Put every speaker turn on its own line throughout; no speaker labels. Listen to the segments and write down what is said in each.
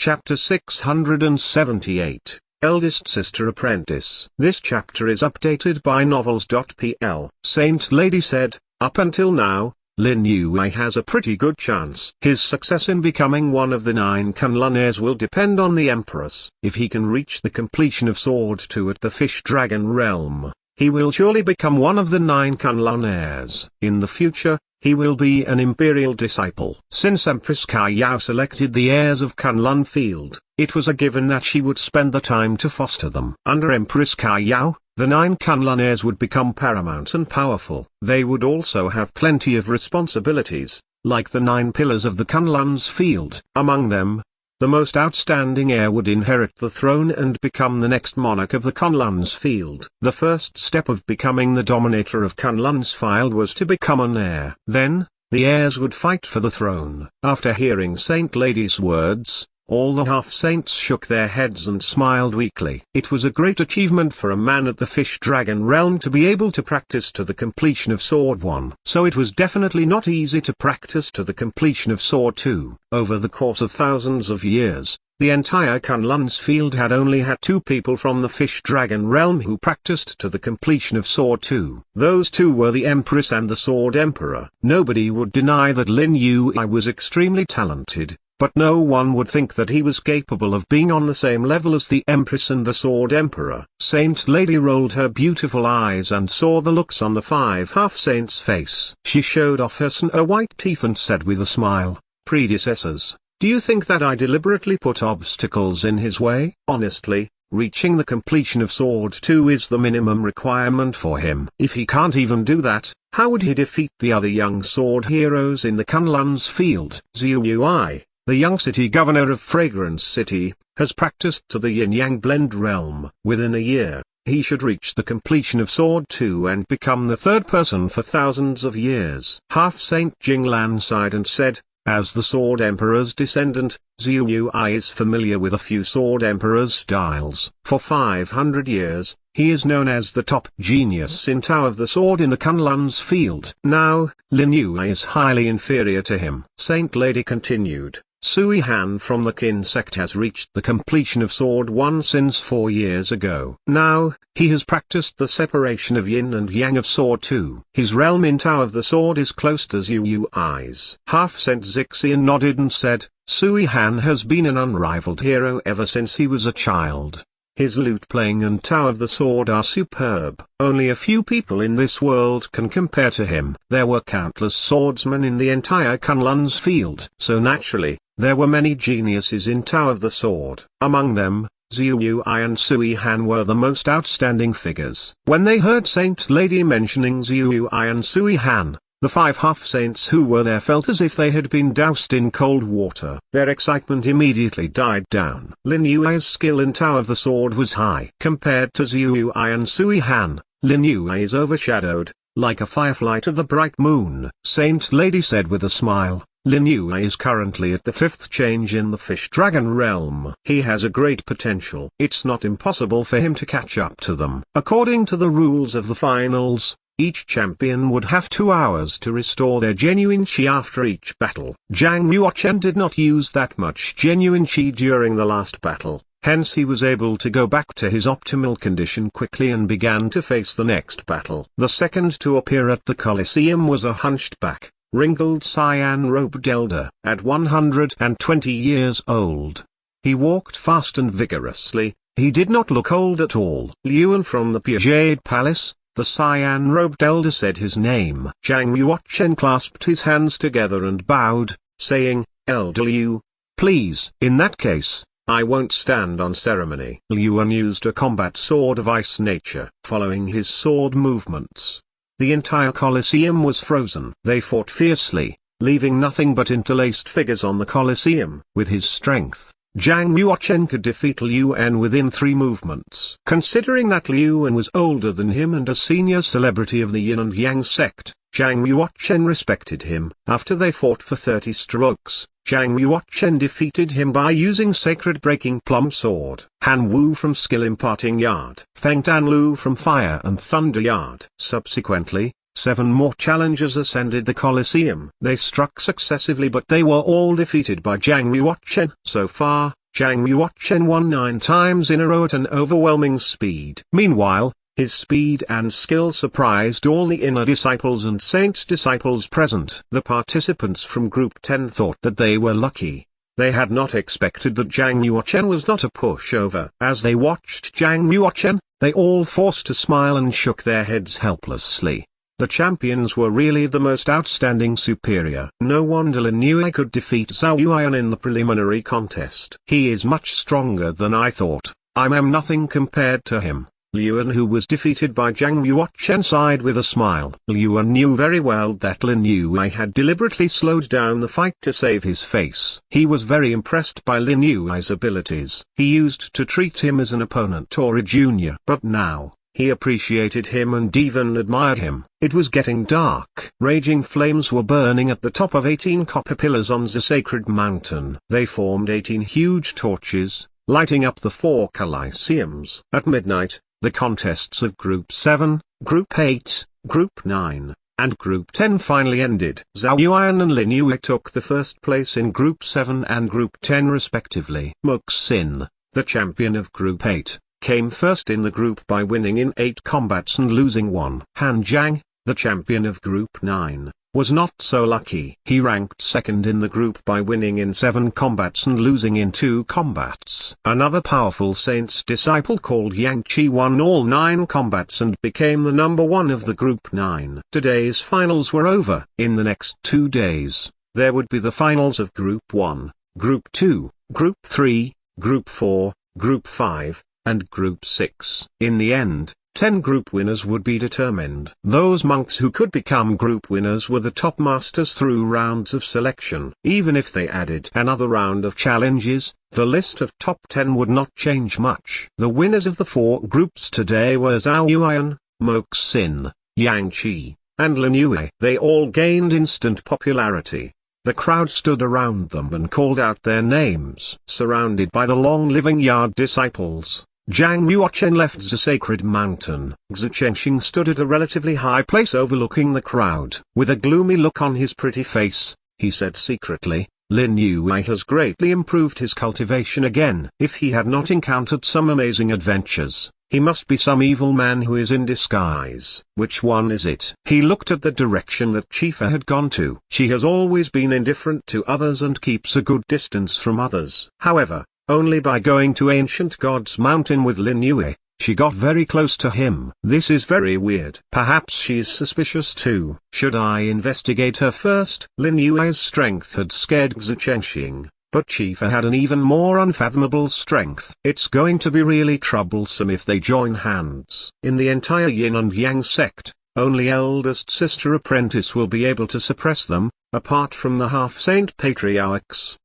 Chapter 678, Eldest Sister Apprentice. This chapter is updated by novels.pl. Saint Lady said, up until now, Lin Yui has a pretty good chance. His success in becoming one of the 9 Kunlun heirs will depend on the Empress. If he can reach the completion of Sword 2 at the Fish Dragon realm, he will surely become one of the 9 Kunlun heirs. In the future, he will be an imperial disciple. Since Empress Kaiyao selected the heirs of Kunlun Field, it was a given that she would spend the time to foster them. Under Empress Kaiyao, the 9 Kunlun heirs would become paramount and powerful. They would also have plenty of responsibilities, like the 9 pillars of the Kunlun's Field. Among them, the most outstanding heir would inherit the throne and become the next monarch of the Kunlun's Field. The first step of becoming the dominator of Kunlun's Field was to become an heir. Then, the heirs would fight for the throne. After hearing Saint Lady's words, all the half-saints shook their heads and smiled weakly. It was a great achievement for a man at the Fish Dragon realm to be able to practice to the completion of Sword 1. So it was definitely not easy to practice to the completion of Sword 2. Over the course of thousands of years, the entire Kunlun's Field had only had 2 people from the Fish Dragon realm who practiced to the completion of Sword 2. Those 2 were the Empress and the Sword Emperor. Nobody would deny that Lin Yui was extremely talented, but no one would think that he was capable of being on the same level as the Empress and the Sword Emperor. Saint Lady rolled her beautiful eyes and saw the looks on the 5 half-saints' face. She showed off her snow-white teeth and said with a smile, "Predecessors, do you think that I deliberately put obstacles in his way? Honestly, reaching the completion of Sword 2 is the minimum requirement for him. If he can't even do that, how would he defeat the other young sword heroes in the Kunlun's Field?" Zui, the young city governor of Fragrance City, has practiced to the Yin-Yang blend realm. Within a year, he should reach the completion of Sword 2 and become the 3rd person for thousands of years. Half-Saint Jinglan sighed and said, as the Sword Emperor's descendant, Zui is familiar with a few Sword Emperor's styles. For 500 years, he is known as the top genius in Tao of the Sword in the Kunlun's Field. Now, Lin Yui is highly inferior to him. Saint Lady continued, Sui Han from the Qin sect has reached the completion of Sword 1 since 4 years ago. Now, he has practiced the separation of Yin and Yang of Sword 2. His realm in Tao of the Sword is close to Zui's. Half-Saint Zixian nodded and said, Sui Han has been an unrivaled hero ever since he was a child. His lute playing and Tao of the Sword are superb. Only a few people in this world can compare to him. There were countless swordsmen in the entire Kunlun's Field. So naturally, there were many geniuses in Tao of the Sword. Among them, Zui and Sui Han were the most outstanding figures. When they heard Saint Lady mentioning Zui and Sui Han, the 5 half-saints who were there felt as if they had been doused in cold water. Their excitement immediately died down. Lin Yui's skill in Tao of the Sword was high. Compared to Zui and Sui Han, Lin Yui is overshadowed, like a firefly to the bright moon. Saint Lady said with a smile, Lin Yui is currently at the 5th change in the Fish Dragon realm. He has a great potential. It's not impossible for him to catch up to them. According to the rules of the finals, each champion would have 2 hours to restore their genuine chi after each battle. Zhang Yuochen did not use that much genuine chi during the last battle, hence he was able to go back to his optimal condition quickly and began to face the next battle. The second to appear at the Colosseum was a hunched-back, wrinkled cyan-robed elder. At 120 years old, he walked fast and vigorously. He did not look old at all. Liuan from the Pure Jade Palace, the cyan-robed elder said his name. Zhang Yuochen clasped his hands together and bowed, saying, Elder Liu, please. In that case, I won't stand on ceremony. Liuan used a combat sword of ice nature. Following his sword movements, the entire Colosseum was frozen. They fought fiercely, leaving nothing but interlaced figures on the Colosseum. With his strength, Zhang Yuochen could defeat Liuan within 3 movements. Considering that Liuan was older than him and a senior celebrity of the Yin and Yang sect, Zhang Yuochen respected him. After they fought for 30 strokes, Zhang Yuochen defeated him by using Sacred Breaking Plum Sword. Han Wu from Skill Imparting Yard. Feng Danlu from Fire and Thunder Yard. Subsequently, 7 more challengers ascended the Colosseum. They struck successively but they were all defeated by Zhang Yuochen. So far, Zhang Yuochen won 9 times in a row at an overwhelming speed. Meanwhile, his speed and skill surprised all the inner disciples and saint disciples present. The participants from Group 10 thought that they were lucky. They had not expected that Zhang Yuochen was not a pushover. As they watched Zhang Yuochen, they all forced a smile and shook their heads helplessly. The champions were really the most outstanding superior. No wonder Lin Yue could defeat Zhao Yuan in the preliminary contest. He is much stronger than I thought. I am nothing compared to him. Yuan, who was defeated by Zhang Yuochen, sighed with a smile. Yuan knew very well that Lin Yue had deliberately slowed down the fight to save his face. He was very impressed by Lin Yue's abilities. He used to treat him as an opponent or a junior. But now, he appreciated him and even admired him. It was getting dark. Raging flames were burning at the top of 18 copper pillars on the sacred mountain. They formed 18 huge torches, lighting up the 4 coliseums. At midnight, the contests of Group 7, Group 8, Group 9, and Group 10 finally ended. Zhao Yuan and Lin Yue took the first place in Group 7 and Group 10 respectively. Muxin, the champion of Group 8, came first in the group by winning in 8 combats and losing 1. Han Zhang, the champion of Group 9, was not so lucky. He ranked second in the group by winning in 7 combats and losing in 2 combats. Another powerful saint's disciple called Yang Qi won all 9 combats and became the number 1 of the Group 9. Today's finals were over. In the next 2 days, there would be the finals of Group 1, Group 2, Group 3, Group 4, Group 5, and Group 6. In the end, 10 group winners would be determined. Those monks who could become group winners were the top masters through rounds of selection. Even if they added another round of challenges, the list of top 10 would not change much. The winners of the 4 groups today were Zhao Yuan, Muxin, Yang Qi, and Lin Yue. They all gained instant popularity. The crowd stood around them and called out their names. Surrounded by the long living yard disciples, Zhang Yuochen left the sacred mountain. Xu Chenxing stood at a relatively high place overlooking the crowd. With a gloomy look on his pretty face, he said secretly, Lin Yue has greatly improved his cultivation again. If he had not encountered some amazing adventures, he must be some evil man who is in disguise. Which one is it? He looked at the direction that Chifa had gone to. She has always been indifferent to others and keeps a good distance from others. However, only by going to Ancient God's Mountain with Lin Yue, she got very close to him. This is very weird. Perhaps she's suspicious too. Should I investigate her first? Lin Yue's strength had scared Xu Chenxing, but Chifa had an even more unfathomable strength. It's going to be really troublesome if they join hands. In the entire Yin and Yang sect, only eldest sister Apprentice will be able to suppress them, apart from the half-saint patriarchs.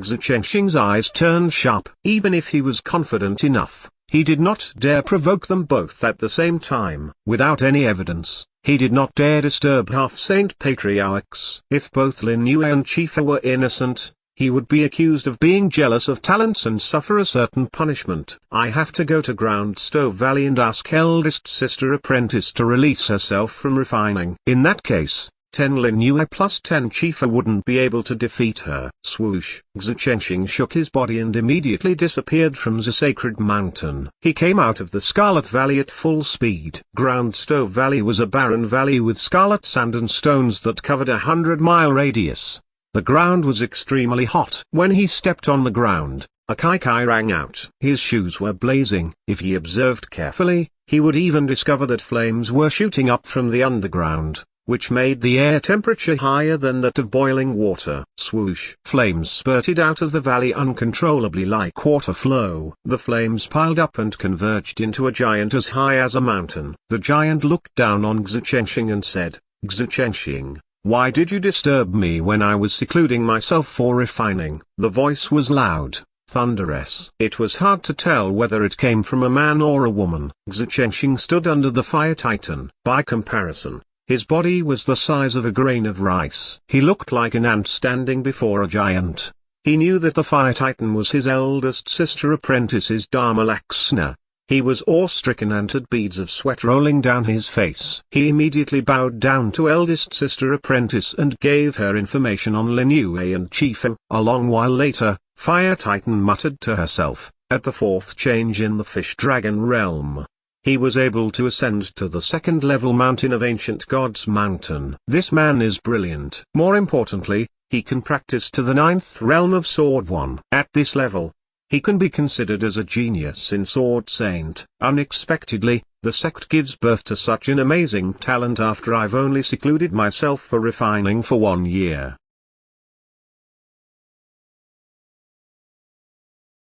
Xu Chenxing's eyes turned sharp. Even if he was confident enough, he did not dare provoke them both at the same time. Without any evidence, he did not dare disturb half-saint patriarchs. If both Lin Yue and Chifa were innocent, he would be accused of being jealous of talents and suffer a certain punishment. I have to go to Ground Stove Valley and ask eldest sister Apprentice to release herself from refining. In that case, 10 Lin Yue plus 10 Chifa wouldn't be able to defeat her. Swoosh! Xu Chenxing shook his body and immediately disappeared from the sacred mountain. He came out of the Scarlet Valley at full speed. Ground Stove Valley was a barren valley with scarlet sand and stones that covered a 100-mile radius. The ground was extremely hot. When he stepped on the ground, a kai rang out. His shoes were blazing. If he observed carefully, he would even discover that flames were shooting up from the underground, which made the air temperature higher than that of boiling water. Swoosh! Flames spurted out of the valley uncontrollably like water flow. The flames piled up and converged into a giant as high as a mountain. The giant looked down on Xu Chenxing and said, Xu Chenxing, why did you disturb me when I was secluding myself for refining? The voice was loud, thunderous. It was hard to tell whether it came from a man or a woman. Xu Chenxing stood under the fire titan. By comparison, his body was the size of a grain of rice. He looked like an ant standing before a giant. He knew that the fire titan was his eldest sister Apprentice's Dharma Laxna. He was awe-stricken and had beads of sweat rolling down his face. He immediately bowed down to eldest sister Apprentice and gave her information on Lin Yue and Chifa. A long while later, Fire Titan muttered to herself, at the fourth change in the fish dragon realm. He was able to ascend to the second level mountain of Ancient Gods Mountain. This man is brilliant. More importantly, he can practice to the ninth realm of Sword 1. At this level, he can be considered as a genius in Sword Saint. Unexpectedly, the sect gives birth to such an amazing talent after I've only secluded myself for refining for 1 year.